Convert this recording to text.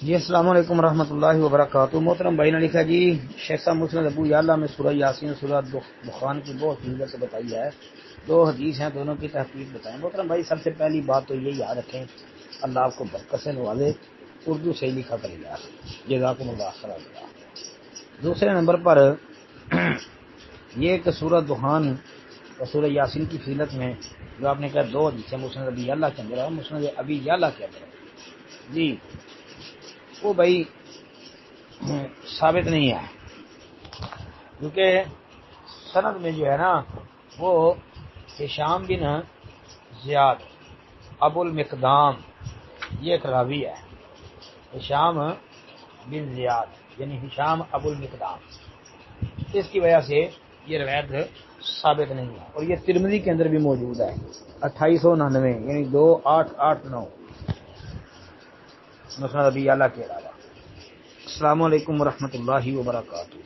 جی السلام علیکم ورحمۃ اللہ وبرکاتہ۔ محترم بھائی نے لکھا جی شیخ صاحب مسند ابو یعلا میں سورہ یاسین سورہ دخان کی بہت فضیلت بتائی ہے، دو حدیث ہیں، دونوں کی تحقیق بتائیں۔ محترم بھائی سب سے پہلی بات تو یہ یاد رکھیں، اللہ آپ کو برکت سے نوازے، اردو سے ہی لکھا کرے گا، جزاکم اللہ خیر۔ دوسرے نمبر پر یہ کہ سورہ دخان اور سورہ یاسین کی فضیلت میں جو آپ نے کہا دو حدیث ہیں مسند ابی یعلا کے اندر ہے، مسند ابی یعلا کے اندر جی وہ بھائی ثابت نہیں ہے، کیونکہ سند میں جو ہے نا وہ ہشام بن زیاد ابو المقدام یہ ایک راوی ہے، ہشام بن زیاد یعنی ہشام ابو المقدام، اس کی وجہ سے یہ روایت ثابت نہیں ہے، اور یہ ترمذی کے اندر بھی موجود ہے 2899 یعنی 2889 مسند ابی یعلا کے علاوہ۔ السلام علیکم ورحمۃ اللہ وبرکاتہ۔